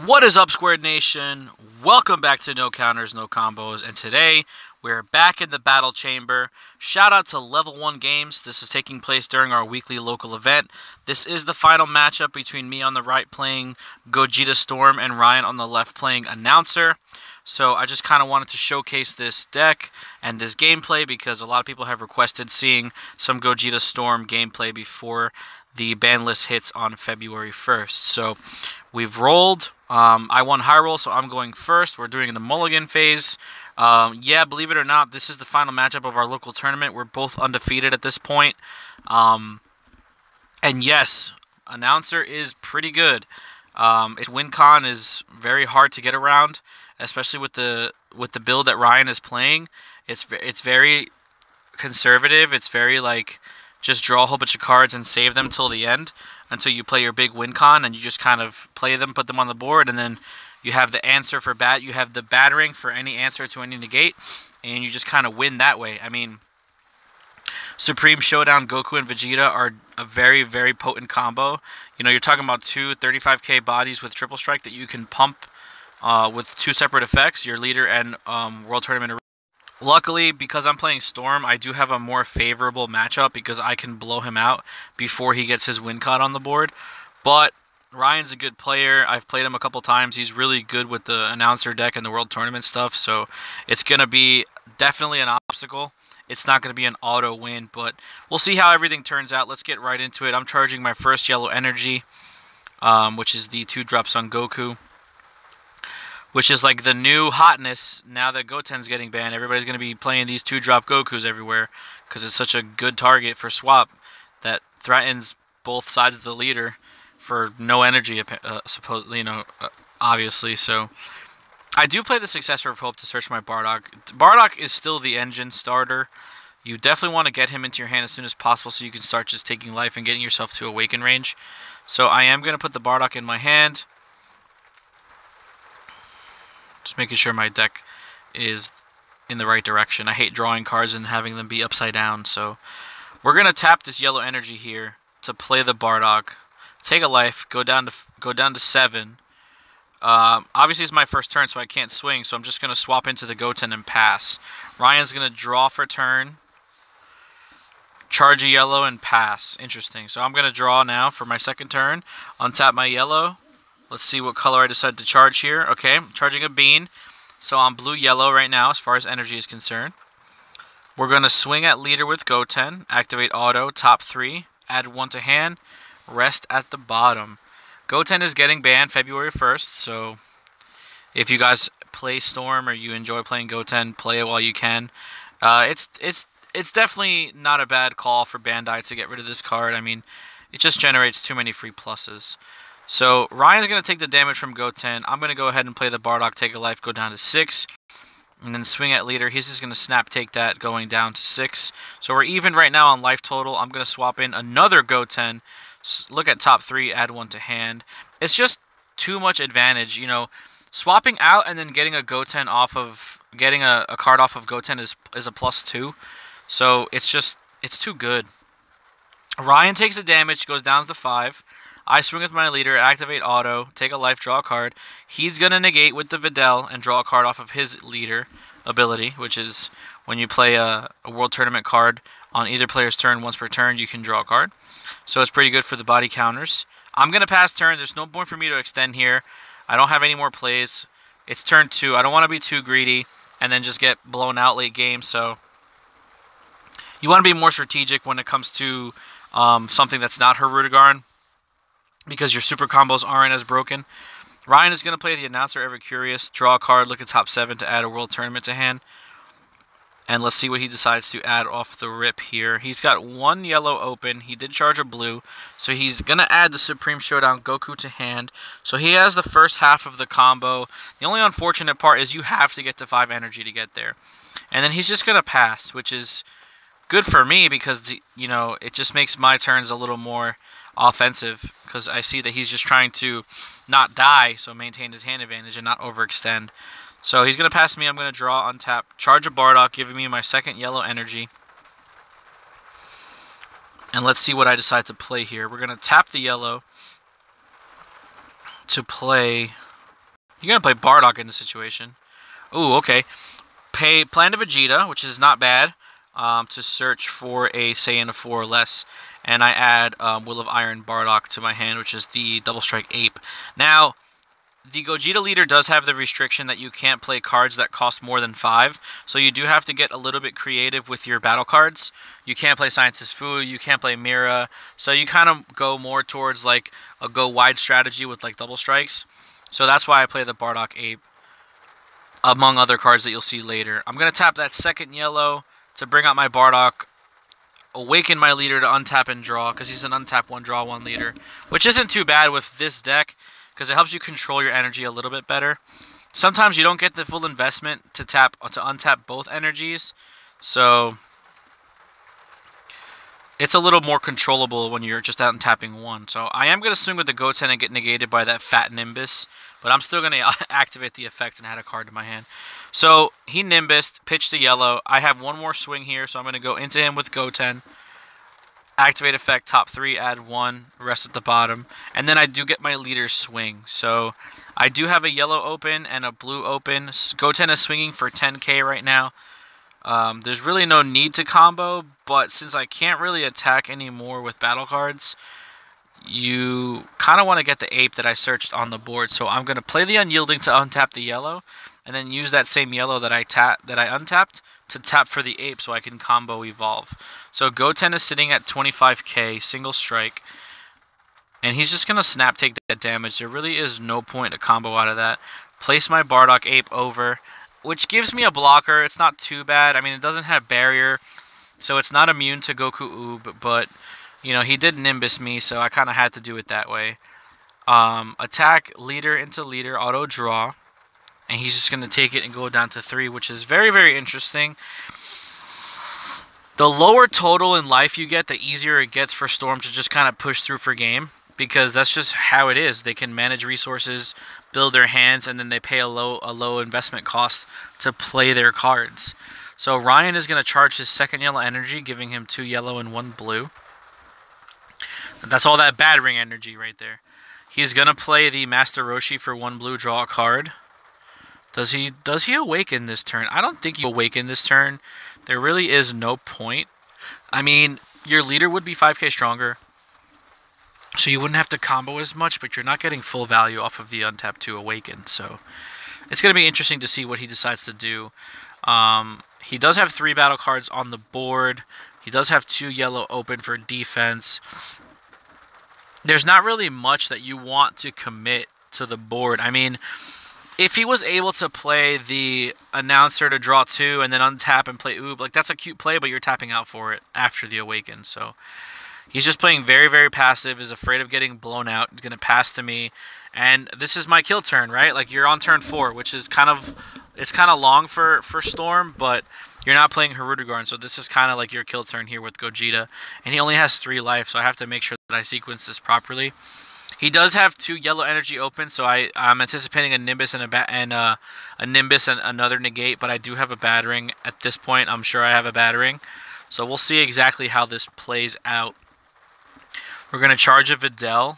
What is up, Squared Nation? Welcome back to No Counters, No Combos, and today we're back in the battle chamber. Shout out to Level 1 Games. This is taking place during our weekly local event. This is the final matchup between me on the right playing Gogeta Storm and Ryan on the left playing Announcer. So I just kind of wanted to showcase this deck and this gameplay because a lot of people have requested seeing some Gogeta Storm gameplay before the ban list hits on February 1st. So we've rolled. I won high roll, so I'm going first. We're doing the mulligan phase. Yeah, believe it or not, this is the final matchup of our local tournament. We're both undefeated at this point. And yes, Announcer is pretty good. Its win con is very hard to get around, especially with the build that Ryan is playing. It's very conservative. It's very like just draw a whole bunch of cards and save them till the end, until you play your big win con, and you just kind of play them, put them on the board, and then you have the answer for bat. You have the battering for any answer to any negate, and you just kind of win that way. I mean, Supreme Showdown Goku and Vegeta are a very, very potent combo. You know, you're talking about two 35k bodies with triple strike that you can pump with two separate effects, your leader and World Tournament. Luckily, because I'm playing Storm, I do have a more favorable matchup because I can blow him out before he gets his win con on the board. But Ryan's a good player. I've played him a couple times. He's really good with the Announcer deck and the World Tournament stuff, so it's going to be definitely an obstacle. It's not going to be an auto win, but we'll see how everything turns out. Let's get right into it. I'm charging my first yellow energy, which is the 2-drop Son Goku, which is like the new hotness now that Goten's getting banned. Everybody's going to be playing these 2-drop Gokus everywhere because it's such a good target for swap that threatens both sides of the leader for no energy, obviously. So I do play the Successor of Hope to search my Bardock. Bardock is still the engine starter. You definitely want to get him into your hand as soon as possible so you can start just taking life and getting yourself to Awaken range. So I am going to put the Bardock in my hand. Just making sure my deck is in the right direction. I hate drawing cards and having them be upside down. So we're going to tap this yellow energy here to play the Bardock. Take a life, go down to 7. Obviously, it's my first turn, so I can't swing. So I'm just going to swap into the Goten and pass. Ryan's going to draw for turn, charge a yellow, and pass. Interesting. So I'm going to draw now for my second turn. Untap my yellow. Let's see what color I decide to charge here. Okay, I'm charging a bean. So I'm blue-yellow right now as far as energy is concerned. We're going to swing at leader with Goten. Activate auto, top 3. Add 1 to hand. Rest at the bottom. Goten is getting banned February 1st. So if you guys play Storm or you enjoy playing Goten, play it while you can. It's definitely not a bad call for Bandai to get rid of this card. I mean, it just generates too many free pluses. So Ryan's going to take the damage from Goten. I'm going to go ahead and play the Bardock, take a life, go down to 6. And then swing at leader. He's just going to snap take that, going down to 6. So we're even right now on life total. I'm going to swap in another Goten. Look at top 3, add 1 to hand. It's just too much advantage. You know, swapping out and then getting a Goten off of, getting a card off of Goten is a +2. So it's too good. Ryan takes the damage, goes down to 5. I swing with my leader, activate auto, take a life, draw a card. He's going to negate with the Videl and draw a card off of his leader ability, which is when you play a World Tournament card on either player's turn, once per turn, you can draw a card. So it's pretty good for the body counters. I'm going to pass turn. There's no point for me to extend here. I don't have any more plays. It's turn 2. I don't want to be too greedy and then just get blown out late game. So you want to be more strategic when it comes to something that's not Hirudegarn, because your super combos aren't as broken. Ryan is going to play the Announcer, Ever Curious. Draw a card, look at top 7 to add a World Tournament to hand. And let's see what he decides to add off the rip here. He's got 1 yellow open. He did charge a blue. So he's going to add the Supreme Showdown Goku to hand. So he has the first half of the combo. The only unfortunate part is you have to get to 5 energy to get there. And then he's just going to pass, which is good for me because, you know, it just makes my turns a little more offensive, because I see that he's just trying to not die, so maintain his hand advantage and not overextend. So he's going to pass me. I'm going to draw, untap, charge a Bardock, giving me my second yellow energy. And let's see what I decide to play here. We're going to tap the yellow to play You're going to play Bardock in the situation. Ooh, okay. Plan to Vegeta, which is not bad, to search for a Saiyan of 4 or less. And I add Will of Iron Bardock to my hand, which is the Double Strike Ape. Now, the Gogeta leader does have the restriction that you can't play cards that cost more than 5. So you do have to get a little bit creative with your battle cards. You can't play Scientist Fu, you can't play Mira. So you kind of go more towards like a go wide strategy with like double strikes. So that's why I play the Bardock Ape, among other cards that you'll see later. I'm going to tap that second yellow to bring out my Bardock, awaken my leader to untap and draw, because he's an untap 1, draw 1 leader, which isn't too bad with this deck, because it helps you control your energy a little bit better. Sometimes you don't get the full investment to untap both energies, so it's a little more controllable when you're just untapping one. So I am going to swing with the Goten and get negated by that fat Nimbus, but I'm still going to activate the effect and add a card to my hand. So he Nimbused, pitched a yellow. I have one more swing here, so I'm going to go into him with Goten. Activate effect, top 3, add 1, rest at the bottom. And then I do get my leader swing. So I do have a yellow open and a blue open. Goten is swinging for 10k right now. There's really no need to combo, but since I can't really attack anymore with battle cards, you kind of want to get the ape that I searched on the board. So I'm going to play the Unyielding to untap the yellow, and then use that same yellow that I untapped to tap for the ape so I can combo evolve. So Goten is sitting at 25k, single strike, and he's just going to snap take that damage. There really is no point to combo out of that. Place my Bardock Ape over, which gives me a blocker. It's not too bad. I mean, it doesn't have barrier, so it's not immune to Goku Oob, but, you know, he did Nimbus me, so I kind of had to do it that way. Attack leader into leader, auto draw. And he's just going to take it and go down to 3, which is very, very interesting. The lower total in life you get, the easier it gets for Storm to just kind of push through for game. Because that's just how it is. They can manage resources, build their hands, and then they pay a low investment cost to play their cards. So Ryan is going to charge his second yellow energy, giving him 2 yellow and 1 blue. And that's all that bad ring energy right there. He's going to play the Master Roshi for 1 blue, draw a card. Does he awaken this turn? I don't think you awaken this turn. There really is no point. I mean, your leader would be 5k stronger, so you wouldn't have to combo as much, but you're not getting full value off of the untap 2 awaken. So it's going to be interesting to see what he decides to do. He does have 3 battle cards on the board. He does have 2 yellow open for defense. There's not really much that you want to commit to the board. I mean, if he was able to play the announcer to draw 2 and then untap and play Oob, like, that's a cute play, but you're tapping out for it after the awaken. So he's just playing very, very passive, is afraid of getting blown out. He's going to pass to me, and this is my kill turn, right? Like, you're on turn 4, which is kind of, it's kind of long for Storm, but you're not playing Hirudegarn, so this is kind of like your kill turn here with Gogeta, and he only has 3 life, so I have to make sure that I sequence this properly. He does have 2 yellow energy open, so I'm anticipating a Nimbus and a Nimbus and another negate, but I do have a battering at this point. I'm sure I have a battering, so we'll see exactly how this plays out. We're going to charge a Videl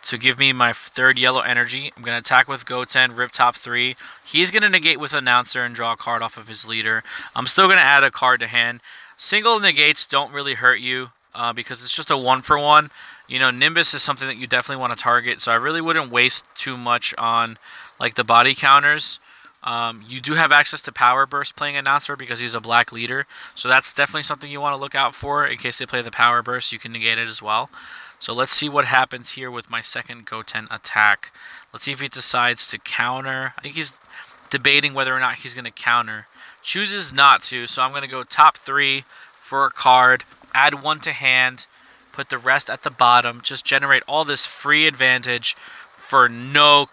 to give me my 3rd yellow energy. I'm going to attack with Goten, rip top 3. He's going to negate with Announcer and draw a card off of his leader. I'm still going to add a card to hand. Single negates don't really hurt you because it's just a 1-for-1. You know, Nimbus is something that you definitely want to target, so I really wouldn't waste too much on, like, the body counters. You do have access to Power Burst playing Announcer because he's a black leader, so that's definitely something you want to look out for. In case they play the Power Burst, you can negate it as well. So let's see what happens here with my second Goten attack. Let's see if he decides to counter. I think he's debating whether or not he's going to counter. Chooses not to, so I'm going to go top 3 for a card, add 1 to hand, put the rest at the bottom, just generate all this free advantage for no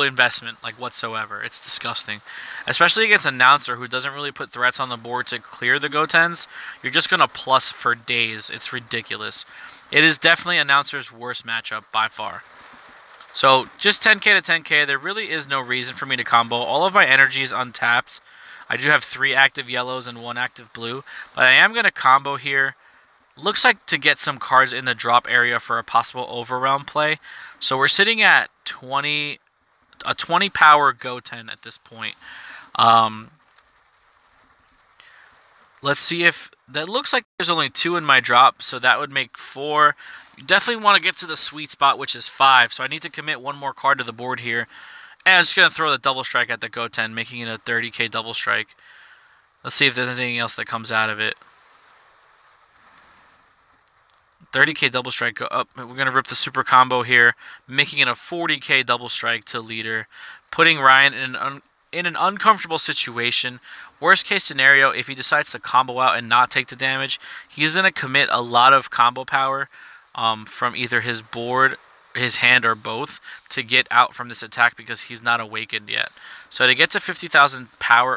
investment, like, whatsoever. It's disgusting. Especially against Announcer, who doesn't really put threats on the board to clear the Gotens. You're just going to plus for days. It's ridiculous. It is definitely Announcer's worst matchup by far. So just 10k to 10k. There really is no reason for me to combo. All of my energy is untapped. I do have 3 active yellows and 1 active blue, but I am going to combo here. Looks like to get some cards in the drop area for a possible overwhelm play. So we're sitting at 20 a 20 power Goten at this point. Let's see if that looks like there's only 2 in my drop, so that would make 4. You definitely want to get to the sweet spot, which is 5. So I need to commit 1 more card to the board here. And I'm just going to throw the double strike at the Goten, making it a 30k double strike. Let's see if there's anything else that comes out of it. 30k double strike go up. We're going to rip the super combo here, making it a 40k double strike to leader, putting Ryan in an uncomfortable situation. Worst case scenario, if he decides to combo out and not take the damage, he's going to commit a lot of combo power from either his board, his hand, or both to get out from this attack because he's not awakened yet. So to get to 50,000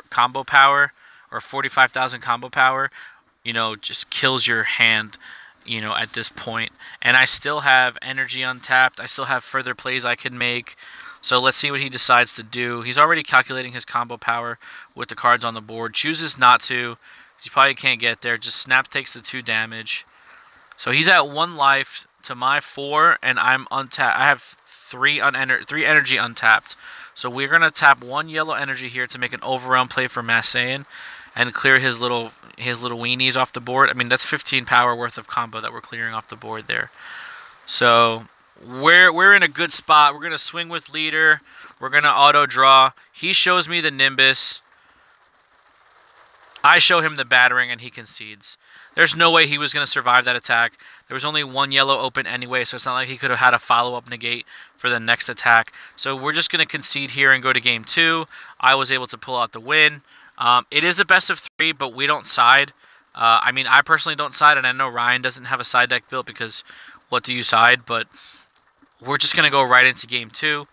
combo power, or 45,000 combo power, you know, just kills your hand, you know, at this point. And I still have energy untapped. I still have further plays I can make. So let's see what he decides to do. He's already calculating his combo power with the cards on the board. Chooses not to. He probably can't get there. Just snap takes the 2 damage. So he's at 1 life to my 4, and I'm untapped. I have 3 energy untapped. So we're gonna tap 1 yellow energy here to make an overwhelm play for Massayan and clear his little weenies off the board. I mean, that's 15 power worth of combo that we're clearing off the board there. So we're in a good spot. We're gonna swing with leader. We're gonna auto draw. He shows me the Nimbus. I show him the battering, and he concedes. There's no way he was gonna survive that attack. There was only 1 yellow open anyway, so it's not like he could have had a follow-up negate for the next attack. So we're just gonna concede here and go to game 2. I was able to pull out the win. It is a best of 3, but we don't side. I mean, I personally don't side, and I know Ryan doesn't have a side deck built because what do you side? But we're just going to go right into game 2.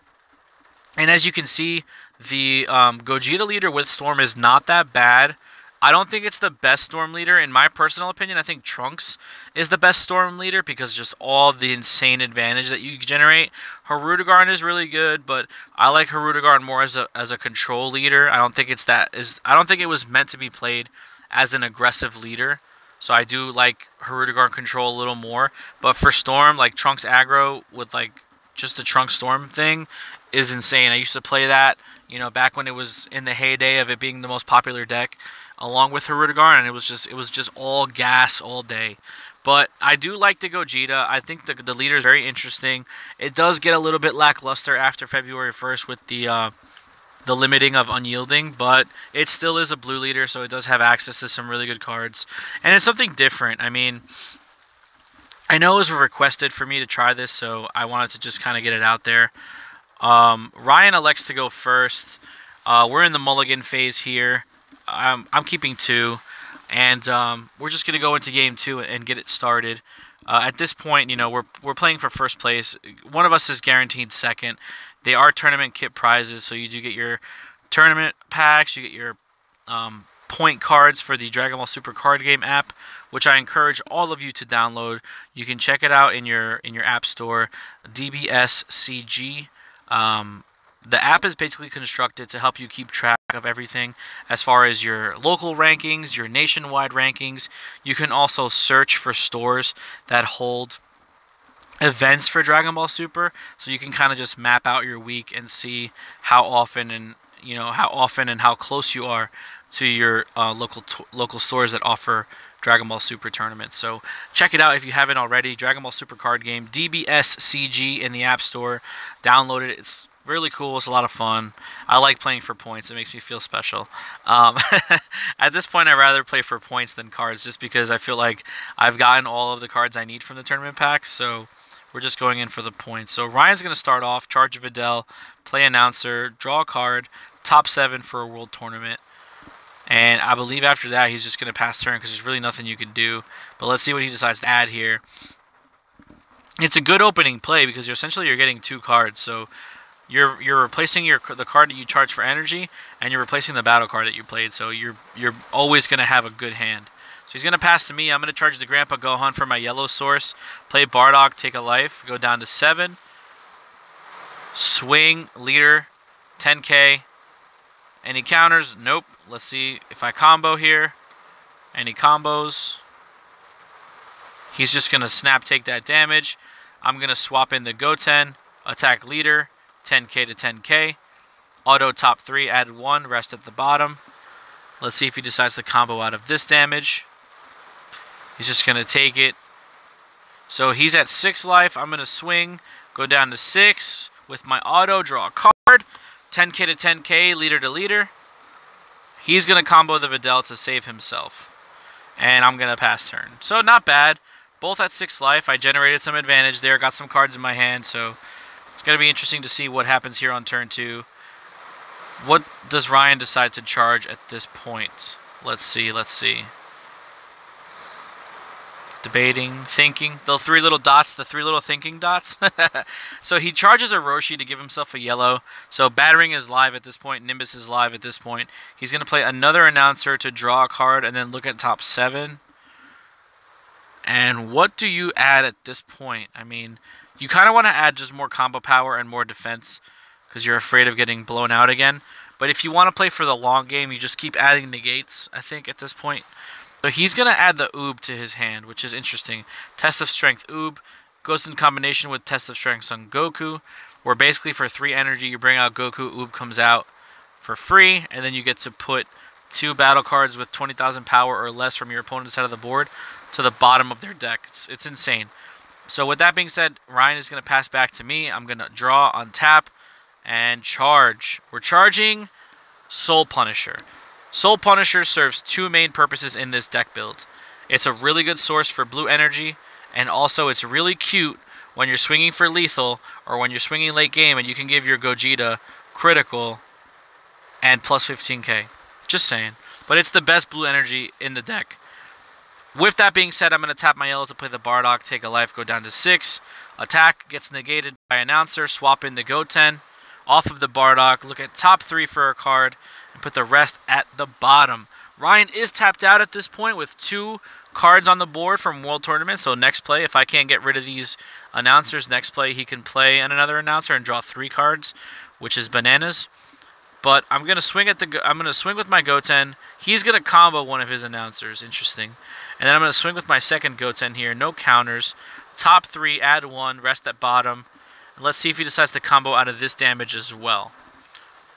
And as you can see, the Gogeta leader with Storm is not that bad. I don't think it's the best Storm leader. In my personal opinion, I think Trunks is the best Storm leader because just all the insane advantage that you generate. Hirudegarn is really good, but I like Hirudegarn more as a control leader. I don't think it was meant to be played as an aggressive leader. So I do like Hirudegarn control a little more. But for Storm, like Trunks aggro with like just the Trunks Storm thing is insane. I used to play that, you know, back when it was in the heyday of it being the most popular deck, along with Hirudegarn, and it was just all gas all day. But I do like the Gogeta. I think the leader is very interesting. It does get a little bit lackluster after February 1st with the limiting of Unyielding, but it still is a blue leader, so it does have access to some really good cards. And it's something different. I mean, I know it was requested for me to try this, so I wanted to just kind of get it out there. Ryan elects to go first. We're in the mulligan phase here. I'm keeping 2, and we're just going to go into game 2 and get it started. At this point, you know, we're playing for first place. One of us is guaranteed second. They are tournament kit prizes, so you do get your tournament packs, you get your point cards for the Dragon Ball Super card game app, which I encourage all of you to download. You can check it out in your app store, DBSCG. The app is basically constructed to help you keep track of everything as far as your local rankings, your nationwide rankings. You can also search for stores that hold events for Dragon Ball Super, so you can kind of just map out your week and see how often and how close you are to your local stores that offer Dragon Ball Super tournaments. So check it out if you haven't already. Dragon Ball Super card game, DBSCG in the App Store. Download it. It's really cool. It's a lot of fun. I like playing for points. It makes me feel special. At this point, I'd rather play for points than cards, just because I feel like I've gotten all of the cards I need from the tournament packs. So we're just going in for the points. So Ryan's going to start off, charge Videl, play announcer, draw a card, top 7 for a world tournament. And I believe after that, he's just going to pass turn because there's really nothing you can do. But let's see what he decides to add here. It's a good opening play because you're getting 2 cards. So you're replacing the card that you charge for energy, and you're replacing the battle card that you played. So you're always going to have a good hand. So he's going to pass to me. I'm going to charge the Grandpa Gohan for my yellow source. Play Bardock, take a life, go down to 7. Swing, leader, 10k. Any counters? Nope. Let's see if I combo here. Any combos? He's just going to snap take that damage. I'm going to swap in the Goten, attack leader, 10k to 10k. Auto top 3, add 1, rest at the bottom. Let's see if he decides to combo out of this damage. He's just going to take it. So he's at 6 life. I'm going to swing, go down to 6 with my auto, draw a card. 10k to 10k, leader to leader. He's going to combo the Videl to save himself. And I'm going to pass turn. So not bad. Both at 6 life. I generated some advantage there. Got some cards in my hand. So it's going to be interesting to see what happens here on turn 2. What does Ryan decide to charge at this point? Let's see. Debating, thinking. The 3 little dots, the 3 little thinking dots. So he charges a Roshi to give himself a yellow. So Battering is live at this point. Nimbus is live at this point. He's going to play another Announcer to draw a card and then look at top 7. And what do you add at this point? I mean, you kind of want to add just more combo power and more defense because you're afraid of getting blown out again. But if you want to play for the long game, you just keep adding negates, I think, at this point. So he's going to add the Oob to his hand, which is interesting. Test of Strength Oob goes in combination with Test of Strength Son Goku, where basically for 3 energy, you bring out Goku, Oob comes out for free, and then you get to put 2 battle cards with 20,000 power or less from your opponent's side of the board to the bottom of their deck. It's insane. So with that being said, Ryan is going to pass back to me. I'm going to draw, untap, and charge. We're charging Soul Punisher. Soul Punisher serves 2 main purposes in this deck build. It's a really good source for blue energy, and also it's really cute when you're swinging for lethal or when you're swinging late game and you can give your Gogeta critical and plus 15k. Just saying. But it's the best blue energy in the deck. With that being said, I'm going to tap my yellow to play the Bardock, take a life, go down to 6. Attack gets negated by Announcer, swap in the Goten off of the Bardock, look at top 3 for a card, and put the rest at the bottom. Ryan is tapped out at this point with 2 cards on the board from World Tournament, so next play, if I can't get rid of these Announcers, next play he can play another Announcer and draw 3 cards, which is bananas. But I'm going to swing with my Goten. He's going to combo one of his Announcers, interesting. And then I'm going to swing with my second Goten here, no counters. Top 3, add 1, rest at bottom. And let's see if he decides to combo out of this damage as well.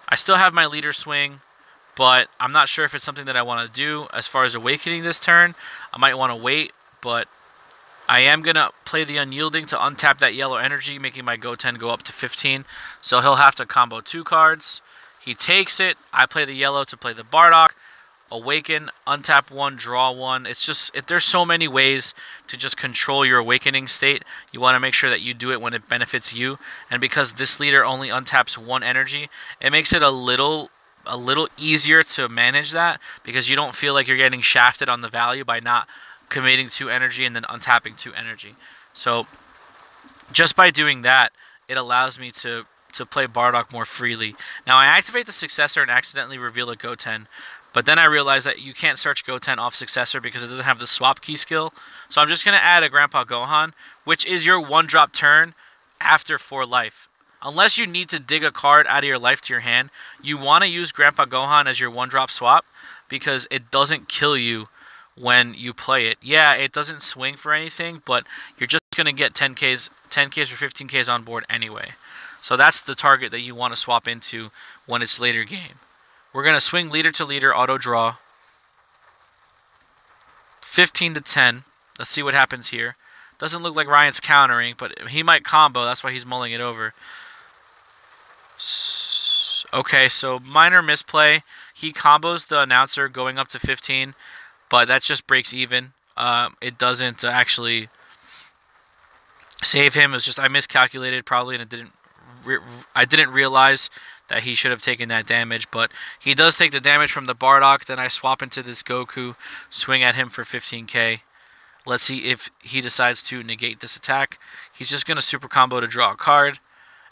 I still have my leader swing, but I'm not sure if it's something that I want to do. As far as awakening this turn, I might want to wait, but I am going to play the Unyielding to untap that yellow energy, making my Goten go up to 15. So he'll have to combo 2 cards. He takes it. I play the yellow to play the Bardock. Awaken, untap 1, draw 1. It's just, there's so many ways to just control your awakening state. You want to make sure that you do it when it benefits you. And because this leader only untaps 1 energy, it makes it a little easier to manage that because you don't feel like you're getting shafted on the value by not committing 2 energy and then untapping 2 energy. So just by doing that, it allows me to play Bardock more freely. Now I activate the Successor and accidentally reveal a Goten. But then I realized that you can't search Goten off Successor because it doesn't have the swap key skill. So I'm just going to add a Grandpa Gohan, which is your 1-drop turn after 4 life. Unless you need to dig a card out of your life to your hand, you want to use Grandpa Gohan as your 1-drop swap because it doesn't kill you when you play it. Yeah, it doesn't swing for anything, but you're just going to get 10Ks or 15Ks on board anyway. So that's the target that you want to swap into when it's later game. We're going to swing leader to leader, auto draw. 15 to 10. Let's see what happens here. Doesn't look like Ryan's countering, but he might combo. That's why he's mulling it over. Okay, so minor misplay. He combos the Announcer going up to 15, but that just breaks even. It doesn't actually save him. It's just I miscalculated probably, and I didn't realize that he should have taken that damage, but he does take the damage from the Bardock. Then I swap into this Goku, swing at him for 15k. Let's see if he decides to negate this attack. He's just going to super combo to draw a card.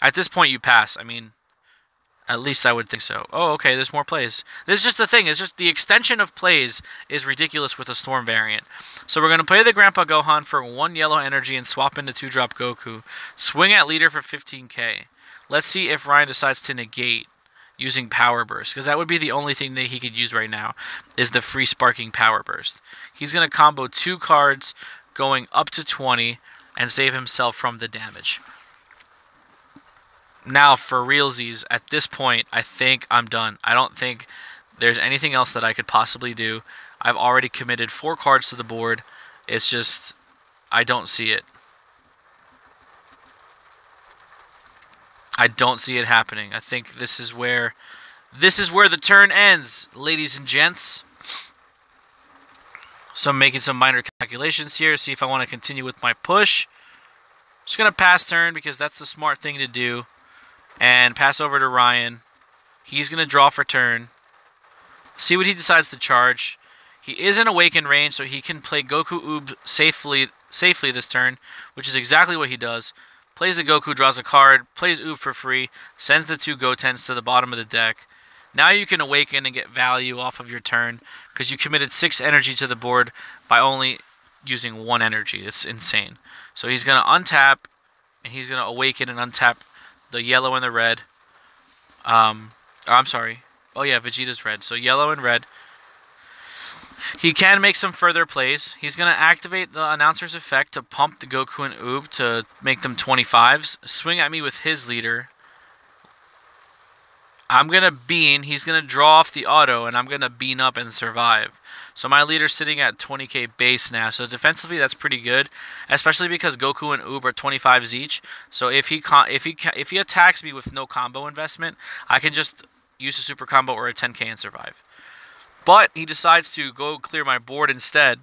At this point, you pass. I mean, at least I would think so. Oh, okay, there's more plays. This is just the thing. It's just the extension of plays is ridiculous with a Storm variant. So we're going to play the Grandpa Gohan for 1 yellow energy and swap into 2-drop Goku. Swing at leader for 15k. Let's see if Ryan decides to negate using Power Burst, because that would be the only thing that he could use right now is the free Sparking Power Burst. He's going to combo 2 cards going up to 20 and save himself from the damage. Now, for realsies, at this point, I think I'm done. I don't think there's anything else that I could possibly do. I've already committed 4 cards to the board. It's just, I don't see it. I don't see it happening. I think this is where the turn ends, ladies and gents. So I'm making some minor calculations here, see if I want to continue with my push. Just going to pass turn because that's the smart thing to do. And pass over to Ryan. He's going to draw for turn. See what he decides to charge. He is in awaken range, so he can play Goku Oob safely this turn, which is exactly what he does. Plays the Goku, draws a card, plays Oob for free, sends the 2 Gotens to the bottom of the deck. Now you can awaken and get value off of your turn because you committed 6 energy to the board by only using 1 energy. It's insane. So he's going to untap, and he's going to awaken and untap the yellow and the red. I'm sorry. Oh yeah, Vegeta's red. So yellow and red. He can make some further plays. He's going to activate the announcer's effect to pump the Goku and Oob to make them 25s. Swing at me with his leader. I'm going to bean. He's going to draw off the auto, and I'm going to bean up and survive. So my leader's sitting at 20k base now. So defensively, that's pretty good, especially because Goku and Oob are 25s each. So if he attacks me with no combo investment, I can just use a super combo or a 10k and survive. But he decides to go clear my board instead.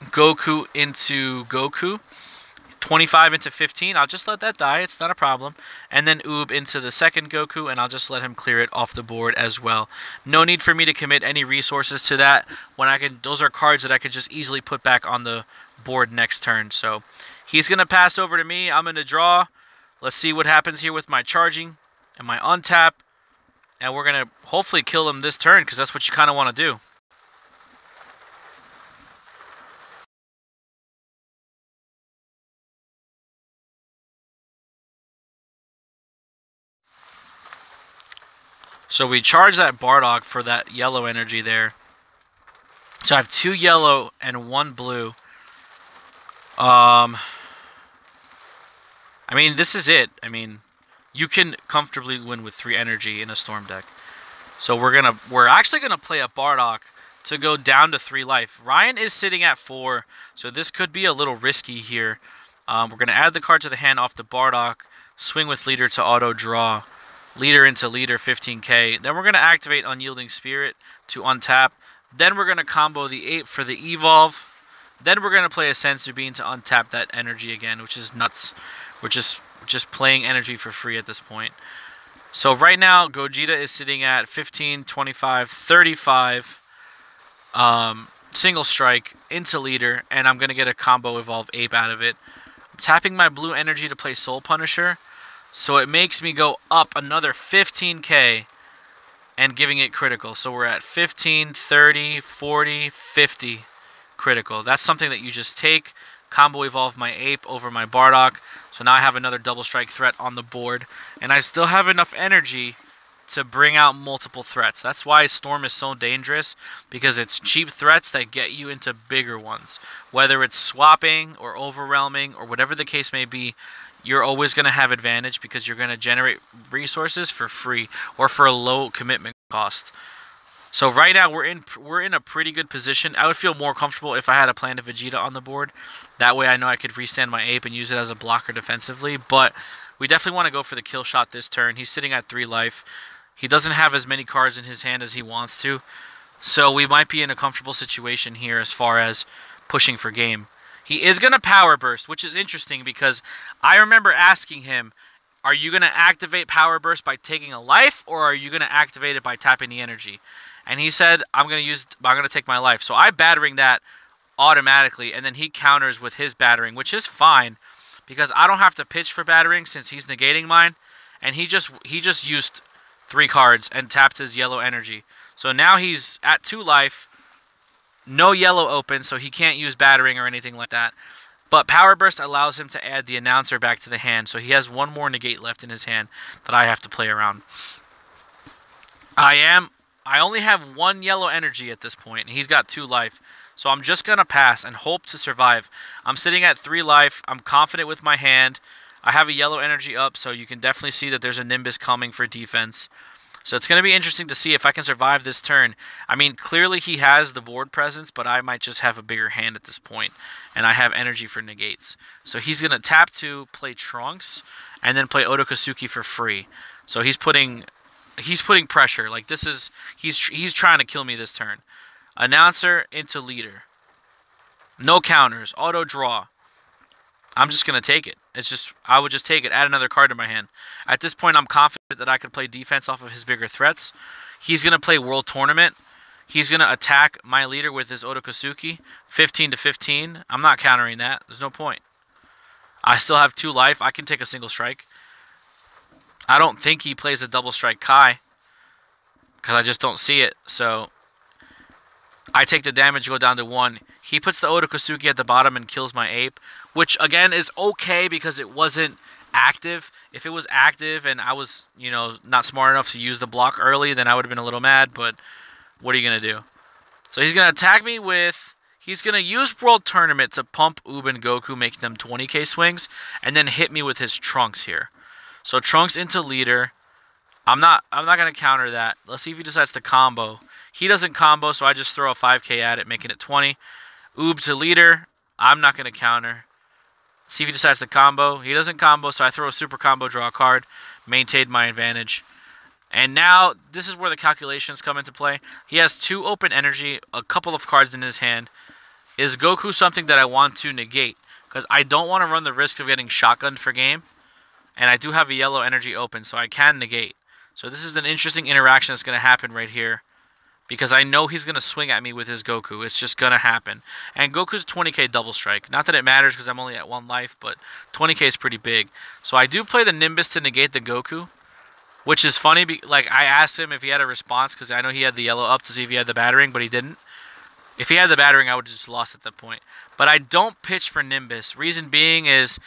Goku into Goku. 25 into 15. I'll just let that die. It's not a problem. And then Oob into the second Goku, and I'll just let him clear it off the board as well. No need for me to commit any resources to that. Those are cards that I could just easily put back on the board next turn. So he's going to pass over to me. I'm going to draw. Let's see what happens here with my charging and my untap. And we're going to hopefully kill him this turn because that's what you kind of want to do. So we charge that Bardock for that yellow energy there. So I have 2 yellow and 1 blue. I mean, this is it. I mean, you can comfortably win with 3 energy in a Storm deck. So we're actually gonna play a Bardock to go down to 3 life. Ryan is sitting at 4, so this could be a little risky here. We're gonna add the card to the hand off the Bardock, swing with leader to auto draw. Leader into leader, 15k. Then we're going to activate Unyielding Spirit to untap. Then we're going to combo the Ape for the Evolve. Then we're going to play a Senzu Bean to untap that energy again, which is nuts. We're just playing energy for free at this point. So right now, Gogeta is sitting at 15, 25, 35. Single strike into leader, and I'm going to get a combo Evolve Ape out of it. I'm tapping my blue energy to play Soul Punisher. So it makes me go up another 15k and giving it critical. So we're at 15, 30, 40, 50 critical. That's something that you just take. Combo Evolve my Ape over my Bardock. So now I have another double strike threat on the board. And I still have enough energy to bring out multiple threats. That's why Storm is so dangerous, because it's cheap threats that get you into bigger ones. Whether it's swapping or overwhelming or whatever the case may be, you're always going to have advantage because you're going to generate resources for free or for a low commitment cost. So right now we're in a pretty good position. I would feel more comfortable if I had a Planet Vegeta on the board. That way I know I could restand my Ape and use it as a blocker defensively. But we definitely want to go for the kill shot this turn. He's sitting at 3 life. He doesn't have as many cards in his hand as he wants to. So we might be in a comfortable situation here as far as pushing for game. He is going to Power Burst, which is interesting because I remember asking him, are you going to activate Power Burst by taking a life, or are you going to activate it by tapping the energy? And he said, I'm going to take my life. So I battering that automatically, and then he counters with his battering, which is fine because I don't have to pitch for battering since he's negating mine, and he just used 3 cards and tapped his yellow energy. So now he's at 2 life. No yellow open, so he can't use battering or anything like that. But Power Burst allows him to add the announcer back to the hand, so he has 1 more negate left in his hand that I have to play around. I only have 1 yellow energy at this point, and he's got 2 life. So I'm just going to pass and hope to survive. I'm sitting at 3 life. I'm confident with my hand. I have a yellow energy up, so you can definitely see that there's a Nimbus coming for defense. So it's going to be interesting to see if I can survive this turn. I mean, clearly he has the board presence, but I might just have a bigger hand at this point, and I have energy for negates. So he's going to tap to play Trunks, and then play Otokosuki for free. So he's putting pressure. Like he's trying to kill me this turn. Announcer into leader. No counters. Auto draw. I'm just going to take it. I would just take it. Add another card to my hand. At this point, I'm confident that I can play defense off of his bigger threats. He's going to play World Tournament. He's going to attack my leader with his Otokosuki. 15 to 15. I'm not countering that. There's no point. I still have 2 life. I can take a single strike. I don't think he plays a double strike Kai, because I just don't see it. So I take the damage, go down to 1. He puts the Otokosuki at the bottom and kills my ape, which again is okay because it wasn't active. If it was active and I was, not smart enough to use the block early, then I would have been a little mad, but what are you going to do? So he's going to attack me with... He's going to use World Tournament to pump Oob and Goku, making them 20k swings, and then hit me with his Trunks here. So Trunks into leader. I'm not going to counter that. Let's see if he decides to combo. He doesn't combo, so I just throw a 5k at it, making it 20. Oob to leader. I'm not going to counter. See if he decides to combo. He doesn't combo, so I throw a super combo, draw a card, maintained my advantage. And now, this is where the calculations come into play. He has 2 open energy, a couple of cards in his hand. Is Goku something that I want to negate? Because I don't want to run the risk of getting shotgunned for game. And I do have a yellow energy open, so I can negate. So this is an interesting interaction that's going to happen right here. Because I know he's going to swing at me with his Goku. It's just going to happen. And Goku's 20k double strike. Not that it matters because I'm only at 1 life, but 20k is pretty big. So I do play the Nimbus to negate the Goku. Which is funny. Like, I asked him if he had a response because I know he had the yellow up to see if he had the battering, but he didn't. If he had the battering, I would have just lost at that point. But I don't pitch for Nimbus. Reason being is,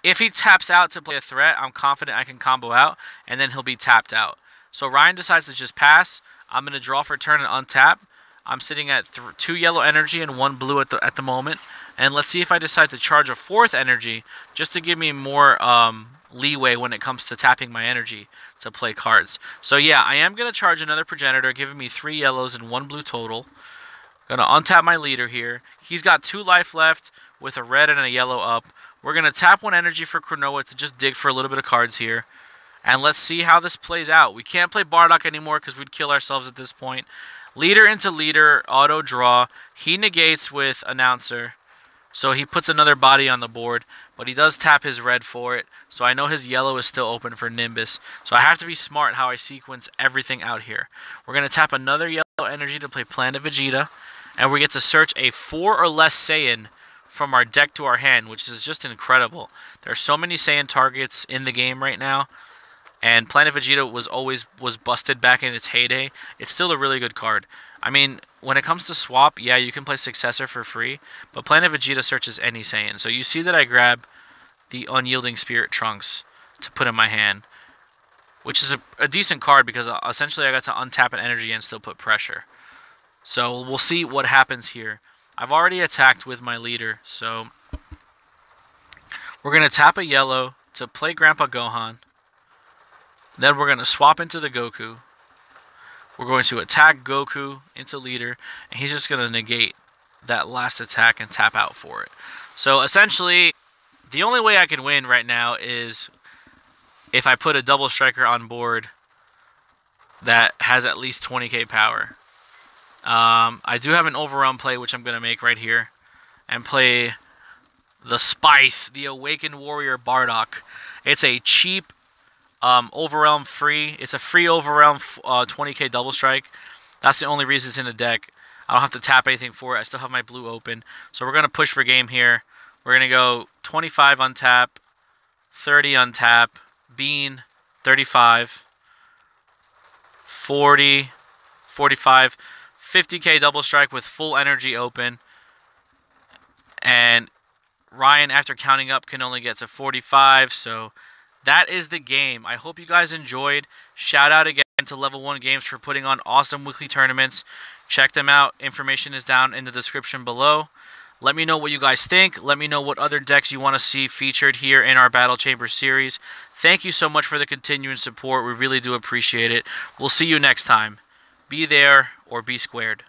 if he taps out to play a threat, I'm confident I can combo out, and then he'll be tapped out. So Ryan decides to just pass. I'm going to draw for turn and untap. I'm sitting at 2 yellow energy and 1 blue at the moment. And let's see if I decide to charge a 4th energy, just to give me more leeway when it comes to tapping my energy to play cards. So yeah, I am going to charge another progenitor, giving me 3 yellows and 1 blue total. Going to untap my leader here. He's got 2 life left with a red and a yellow up. We're going to tap 1 energy for Cronoa to just dig for a little bit of cards here. And let's see how this plays out. We can't play Bardock anymore because we'd kill ourselves at this point. Leader into leader, auto draw. He negates with announcer. So he puts another body on the board. But he does tap his red for it. So I know his yellow is still open for Nimbus. So I have to be smart how I sequence everything out here. We're going to tap another yellow energy to play Planet Vegeta. And we get to search a 4 or less Saiyan from our deck to our hand, which is just incredible. There are so many Saiyan targets in the game right now. And Planet Vegeta was busted back in its heyday. It's still a really good card. I mean, when it comes to swap, yeah, you can play Successor for free. But Planet Vegeta searches any Saiyan. So you see that I grab the Unyielding Spirit Trunks to put in my hand. Which is a decent card because essentially I got to untap an energy and still put pressure. So we'll see what happens here. I've already attacked with my leader, so we're going to tap a yellow to play Grandpa Gohan. Then we're going to swap into the Goku. We're going to attack Goku into leader, and he's just going to negate that last attack and tap out for it. So essentially, the only way I can win right now is if I put a double striker on board that has at least 20k power. I do have an overwhelm play, which I'm going to make right here, and play the Spice, the Awakened Warrior Bardock. It's a cheap overwhelm free. It's a free overwhelm 20k double strike. That's the only reason it's in the deck. I don't have to tap anything for it. I still have my blue open. So we're going to push for game here. We're going to go 25 untap, 30 untap, Bean, 35, 40, 45, 50k double strike with full energy open. And Ryan, after counting up, can only get to 45. So that is the game. I hope you guys enjoyed. Shout out again to Level 1 Games for putting on awesome weekly tournaments. Check them out. Information is down in the description below. Let me know what you guys think. Let me know what other decks you want to see featured here in our Battle Chamber series. Thank you so much for the continuing support. We really do appreciate it. We'll see you next time. Be there or be squared.